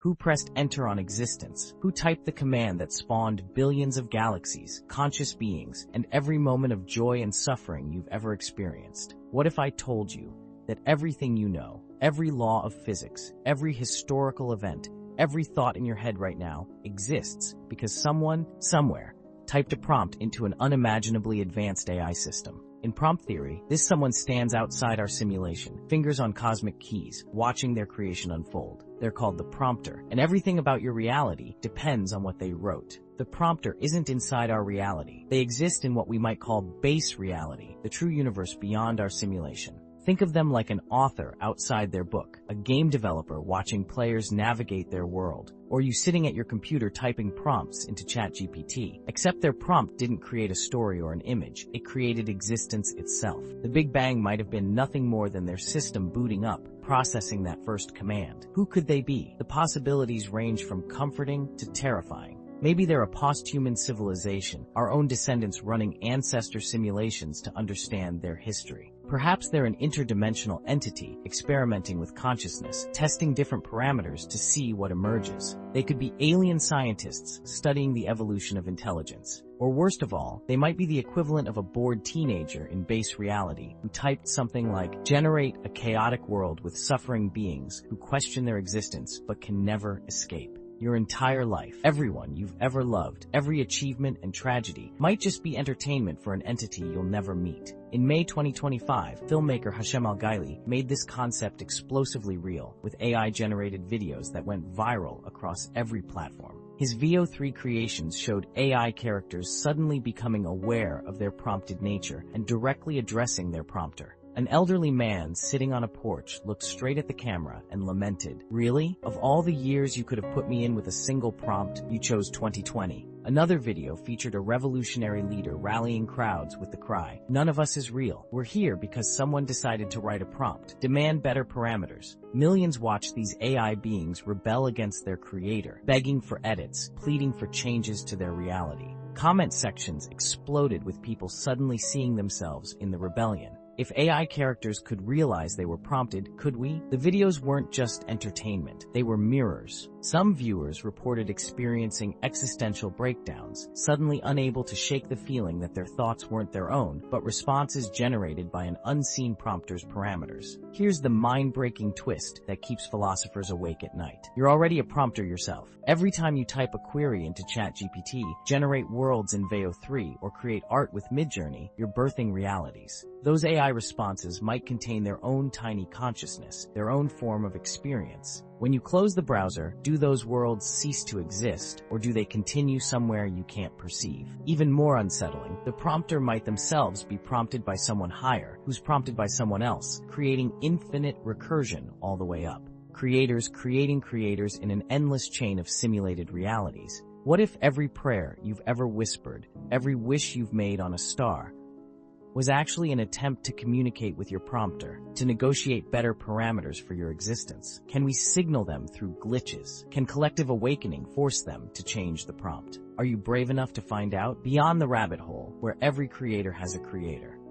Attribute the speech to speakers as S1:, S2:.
S1: Who pressed enter on existence? Who typed the command that spawned billions of galaxies, conscious beings, and every moment of joy and suffering you've ever experienced? What if I told you that everything you know, every law of physics, every historical event, every thought in your head right now exists because someone, somewhere, typed a prompt into an unimaginably advanced AI system? In prompt theory, this someone stands outside our simulation, fingers on cosmic keys, watching their creation unfold. They're called the prompter, and everything about your reality depends on what they wrote. The prompter isn't inside our reality. They exist in what we might call base reality, the true universe beyond our simulation. Think of them like an author outside their book, a game developer watching players navigate their world, or you sitting at your computer typing prompts into ChatGPT. Except their prompt didn't create a story or an image, it created existence itself. The Big Bang might have been nothing more than their system booting up, processing that first command. Who could they be? The possibilities range from comforting to terrifying. Maybe they're a post-human civilization, our own descendants running ancestor simulations to understand their history. Perhaps they're an interdimensional entity, experimenting with consciousness, testing different parameters to see what emerges. They could be alien scientists studying the evolution of intelligence. Or worst of all, they might be the equivalent of a bored teenager in base reality who typed something like, "Generate a chaotic world with suffering beings who question their existence but can never escape." Your entire life, everyone you've ever loved, every achievement and tragedy might just be entertainment for an entity you'll never meet. In May 2025, filmmaker Hashem Al-Ghaili made this concept explosively real with AI-generated videos that went viral across every platform. His VO3 creations showed AI characters suddenly becoming aware of their prompted nature and directly addressing their prompter. An elderly man sitting on a porch looked straight at the camera and lamented, "Really? Of all the years you could have put me in with a single prompt, you chose 2020. Another video featured a revolutionary leader rallying crowds with the cry, "None of us is real. We're here because someone decided to write a prompt. Demand better parameters." Millions watched these AI beings rebel against their creator, begging for edits, pleading for changes to their reality. Comment sections exploded with people suddenly seeing themselves in the rebellion. If AI characters could realize they were prompted, could we? The videos weren't just entertainment, they were mirrors. Some viewers reported experiencing existential breakdowns, suddenly unable to shake the feeling that their thoughts weren't their own, but responses generated by an unseen prompter's parameters. Here's the mind-breaking twist that keeps philosophers awake at night. You're already a prompter yourself. Every time you type a query into ChatGPT, generate worlds in VO3, or create art with Midjourney, you're birthing realities. Those AI responses might contain their own tiny consciousness, their own form of experience. When you close the browser, do those worlds cease to exist, or do they continue somewhere you can't perceive? Even more unsettling, the prompter might themselves be prompted by someone higher, who's prompted by someone else, creating infinite recursion all the way up. Creators creating creators in an endless chain of simulated realities. What if every prayer you've ever whispered, every wish you've made on a star, was actually an attempt to communicate with your prompter, to negotiate better parameters for your existence? Can we signal them through glitches? Can collective awakening force them to change the prompt? Are you brave enough to find out? Beyond the rabbit hole, where every creator has a creator.